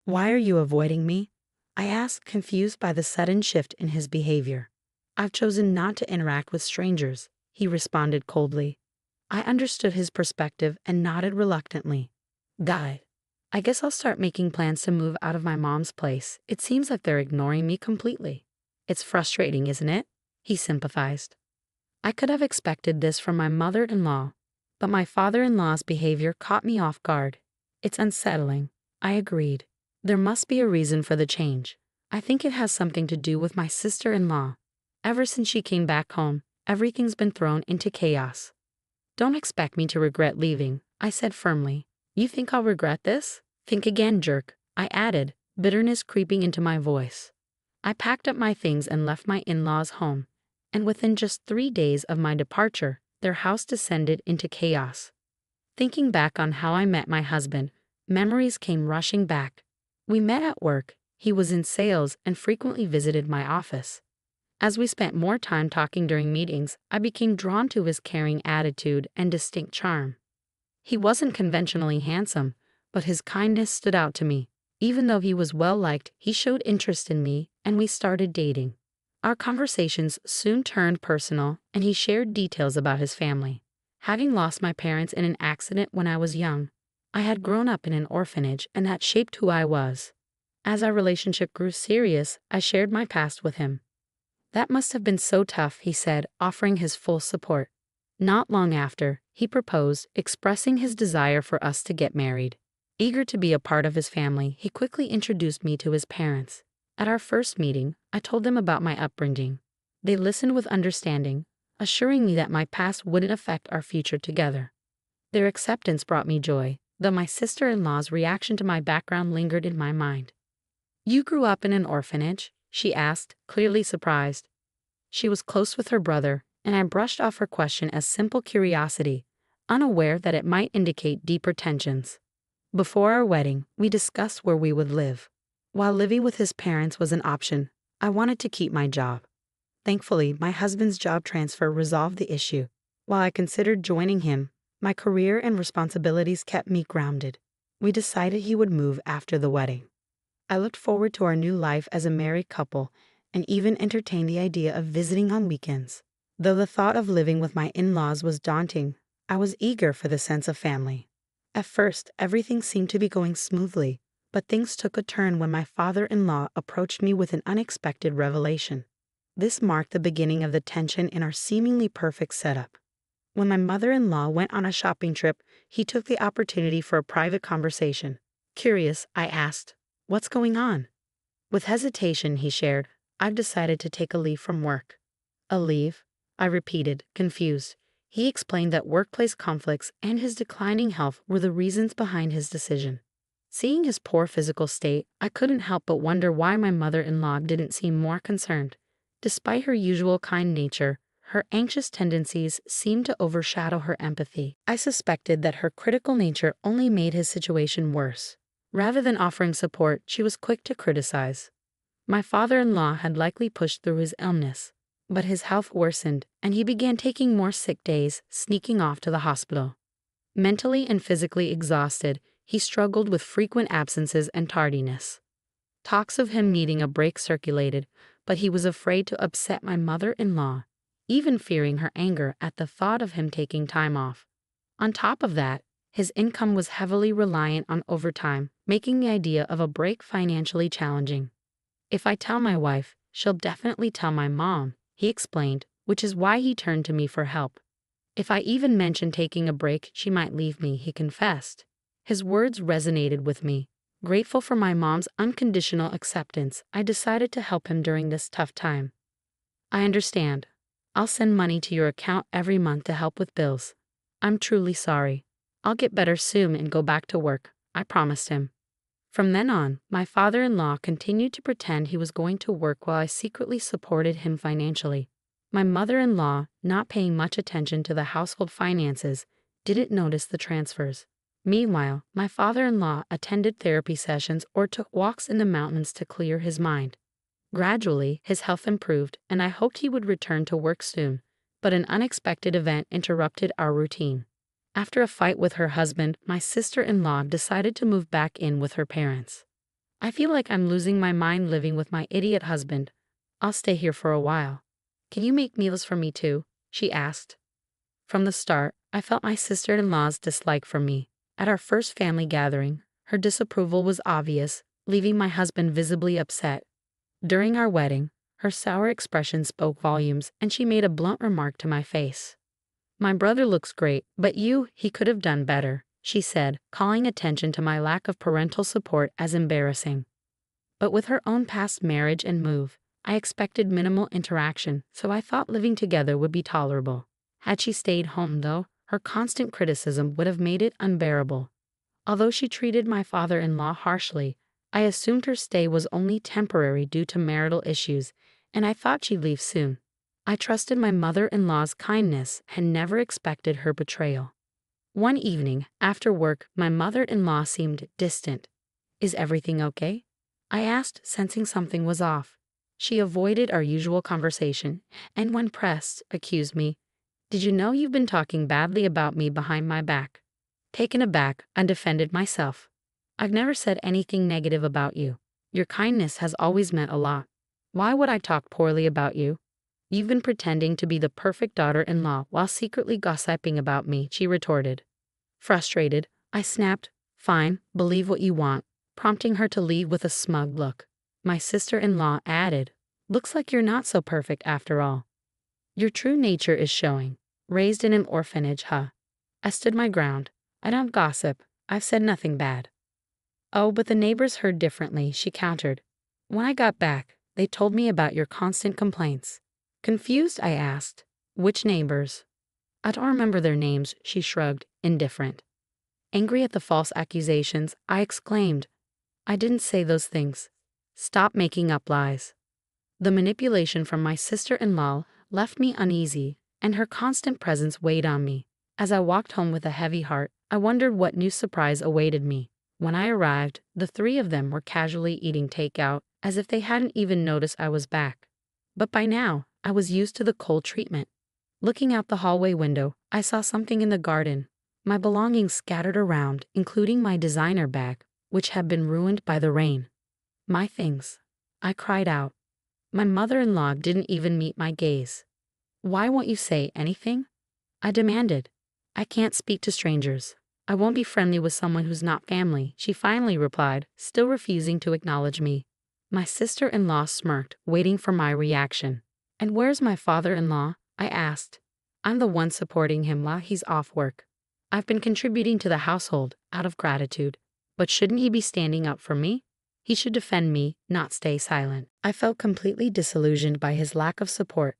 Why are you avoiding me? I asked, confused by the sudden shift in his behavior. I've chosen not to interact with strangers, he responded coldly. I understood his perspective and nodded reluctantly. Guide. I guess I'll start making plans to move out of my mom's place. It seems like they're ignoring me completely. It's frustrating, isn't it? He sympathized. I could have expected this from my mother-in-law, but my father-in-law's behavior caught me off guard. It's unsettling, I agreed. There must be a reason for the change. I think it has something to do with my sister-in-law. Ever since she came back home, everything's been thrown into chaos. Don't expect me to regret leaving, I said firmly. You think I'll regret this? Think again, jerk, I added, bitterness creeping into my voice. I packed up my things and left my in-laws' home, and within just 3 days of my departure, their house descended into chaos. Thinking back on how I met my husband, memories came rushing back. We met at work. He was in sales and frequently visited my office. As we spent more time talking during meetings, I became drawn to his caring attitude and distinct charm. He wasn't conventionally handsome, but his kindness stood out to me. Even though he was well-liked, he showed interest in me, and we started dating. Our conversations soon turned personal, and he shared details about his family. Having lost my parents in an accident when I was young, I had grown up in an orphanage, and that shaped who I was. As our relationship grew serious, I shared my past with him. That must have been so tough, he said, offering his full support. Not long after, he proposed, expressing his desire for us to get married. Eager to be a part of his family, he quickly introduced me to his parents. At our first meeting, I told them about my upbringing. They listened with understanding, assuring me that my past wouldn't affect our future together. Their acceptance brought me joy, though my sister-in-law's reaction to my background lingered in my mind. You grew up in an orphanage? She asked, clearly surprised. She was close with her brother, and I brushed off her question as simple curiosity, unaware that it might indicate deeper tensions. Before our wedding, we discussed where we would live. While living with his parents was an option, I wanted to keep my job. Thankfully, my husband's job transfer resolved the issue. While I considered joining him, my career and responsibilities kept me grounded. We decided he would move after the wedding. I looked forward to our new life as a married couple and even entertained the idea of visiting on weekends. Though the thought of living with my in-laws was daunting, I was eager for the sense of family. At first, everything seemed to be going smoothly, but things took a turn when my father-in-law approached me with an unexpected revelation. This marked the beginning of the tension in our seemingly perfect setup. When my mother-in-law went on a shopping trip, he took the opportunity for a private conversation. Curious, I asked, "What's going on?" With hesitation, he shared, "I've decided to take a leave from work." "A leave?" I repeated, confused. He explained that workplace conflicts and his declining health were the reasons behind his decision. Seeing his poor physical state, I couldn't help but wonder why my mother-in-law didn't seem more concerned. Despite her usual kind nature, her anxious tendencies seemed to overshadow her empathy. I suspected that her critical nature only made his situation worse. Rather than offering support, she was quick to criticize. My father-in-law had likely pushed through his illness, but his health worsened, and he began taking more sick days, sneaking off to the hospital. Mentally and physically exhausted, he struggled with frequent absences and tardiness. Talks of him needing a break circulated, but he was afraid to upset my mother-in-law, even fearing her anger at the thought of him taking time off. On top of that, his income was heavily reliant on overtime, making the idea of a break financially challenging. "If I tell my wife, she'll definitely tell my mom," he explained, which is why he turned to me for help. "If I even mention taking a break, she might leave me," he confessed. His words resonated with me. Grateful for my mom's unconditional acceptance, I decided to help him during this tough time. "I understand. I'll send money to your account every month to help with bills. I'm truly sorry. I'll get better soon and go back to work," I promised him. From then on, my father-in-law continued to pretend he was going to work while I secretly supported him financially. My mother-in-law, not paying much attention to the household finances, didn't notice the transfers. Meanwhile, my father-in-law attended therapy sessions or took walks in the mountains to clear his mind. Gradually, his health improved, and I hoped he would return to work soon, but an unexpected event interrupted our routine. After a fight with her husband, my sister-in-law decided to move back in with her parents. I feel like I'm losing my mind living with my idiot husband. I'll stay here for a while. Can you make meals for me too? She asked. From the start, I felt my sister-in-law's dislike for me. At our first family gathering, her disapproval was obvious, leaving my husband visibly upset. During our wedding, her sour expression spoke volumes, and she made a blunt remark to my face. My brother looks great, but he could have done better, she said, calling attention to my lack of parental support as embarrassing. But with her own past marriage and move, I expected minimal interaction, so I thought living together would be tolerable. Had she stayed home, though, her constant criticism would have made it unbearable. Although she treated my father-in-law harshly, I assumed her stay was only temporary due to marital issues, and I thought she'd leave soon. I trusted my mother-in-law's kindness and never expected her betrayal. One evening, after work, my mother-in-law seemed distant. "Is everything okay?" I asked, sensing something was off. She avoided our usual conversation, and when pressed, accused me. "Did you know you've been talking badly about me behind my back?" Taken aback, I defended myself. "I've never said anything negative about you. Your kindness has always meant a lot. Why would I talk poorly about you? You've been pretending to be the perfect daughter-in-law while secretly gossiping about me," she retorted. Frustrated, I snapped, "Fine, believe what you want," prompting her to leave with a smug look. My sister-in-law added, "Looks like you're not so perfect after all. Your true nature is showing. Raised in an orphanage, huh?" I stood my ground. "I don't gossip. I've said nothing bad." "Oh, but the neighbors heard differently," she countered. "When I got back, they told me about your constant complaints." Confused, I asked, "Which neighbors?" "I don't remember their names," she shrugged, indifferent. Angry at the false accusations, I exclaimed, "I didn't say those things. Stop making up lies." The manipulation from my sister-in-law left me uneasy, and her constant presence weighed on me. As I walked home with a heavy heart, I wondered what new surprise awaited me. When I arrived, the three of them were casually eating takeout, as if they hadn't even noticed I was back. But by now, I was used to the cold treatment. Looking out the hallway window, I saw something in the garden. My belongings scattered around, including my designer bag, which had been ruined by the rain. "My things," I cried out. My mother-in-law didn't even meet my gaze. "Why won't you say anything?" I demanded. "I can't speak to strangers. I won't be friendly with someone who's not family," she finally replied, still refusing to acknowledge me. My sister-in-law smirked, waiting for my reaction. "And where's my father-in-law?" I asked. "I'm the one supporting him while he's off work. I've been contributing to the household, out of gratitude. But shouldn't he be standing up for me? He should defend me, not stay silent." I felt completely disillusioned by his lack of support.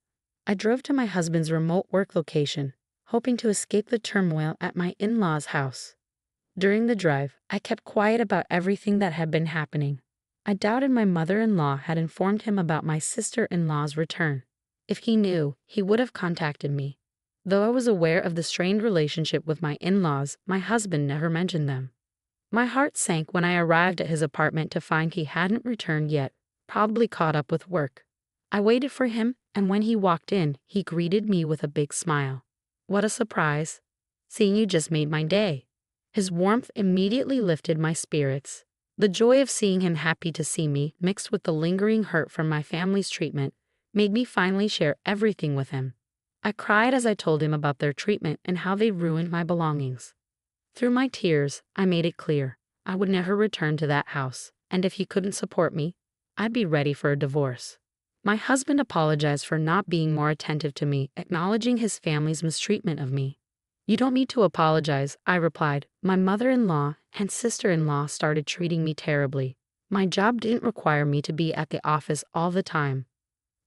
I drove to my husband's remote work location, hoping to escape the turmoil at my in-laws' house. During the drive, I kept quiet about everything that had been happening. I doubted my mother-in-law had informed him about my sister-in-law's return. If he knew, he would have contacted me. Though I was aware of the strained relationship with my in-laws, my husband never mentioned them. My heart sank when I arrived at his apartment to find he hadn't returned yet, probably caught up with work. I waited for him, and when he walked in, he greeted me with a big smile. "What a surprise. Seeing you just made my day." His warmth immediately lifted my spirits. The joy of seeing him happy to see me, mixed with the lingering hurt from my family's treatment, made me finally share everything with him. I cried as I told him about their treatment and how they ruined my belongings. Through my tears, I made it clear I would never return to that house, and if he couldn't support me, I'd be ready for a divorce. My husband apologized for not being more attentive to me, acknowledging his family's mistreatment of me. "You don't need to apologize," I replied. "My mother-in-law and sister-in-law started treating me terribly. My job didn't require me to be at the office all the time.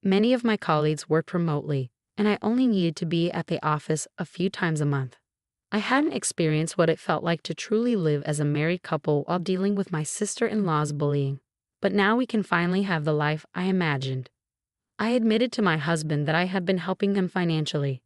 Many of my colleagues worked remotely, and I only needed to be at the office a few times a month. I hadn't experienced what it felt like to truly live as a married couple while dealing with my sister-in-law's bullying. But now we can finally have the life I imagined." I admitted to my husband that I had been helping him financially.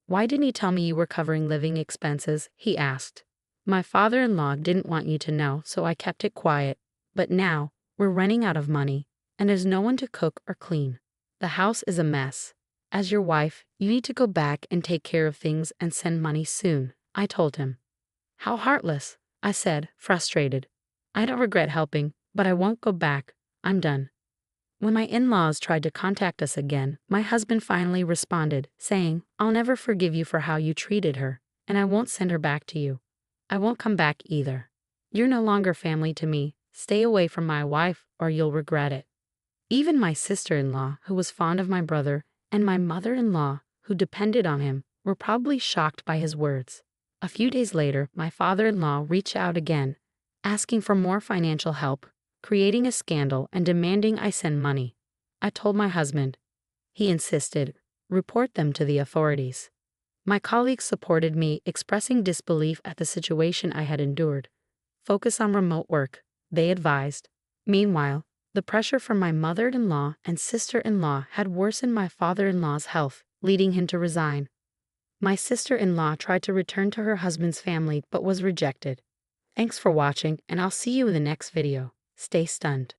"Why didn't you tell me you were covering living expenses?" he asked. "My father-in-law didn't want you to know, so I kept it quiet. But now, we're running out of money, and there's no one to cook or clean. The house is a mess. As your wife, you need to go back and take care of things and send money soon," I told him. "How heartless," I said, frustrated. "I don't regret helping, But I won't go back. I'm done. When my in-laws tried to contact us again, my husband finally responded, saying, I'll never forgive you for how you treated her, and I won't send her back to you. I won't come back either. You're no longer family to me. Stay away from my wife or you'll regret it. Even my sister-in-law, who was fond of my brother, and my mother-in-law, who depended on him, were probably shocked by his words. A few days later, my father-in-law reached out again, asking for more financial help, creating a scandal and demanding I send money. I told my husband. He insisted, report them to the authorities. My colleagues supported me, expressing disbelief at the situation I had endured. Focus on remote work, they advised. Meanwhile, the pressure from my mother-in-law and sister-in-law had worsened my father-in-law's health, leading him to resign. My sister-in-law tried to return to her husband's family but was rejected. Thanks for watching, and I'll see you in the next video. Stay stunned.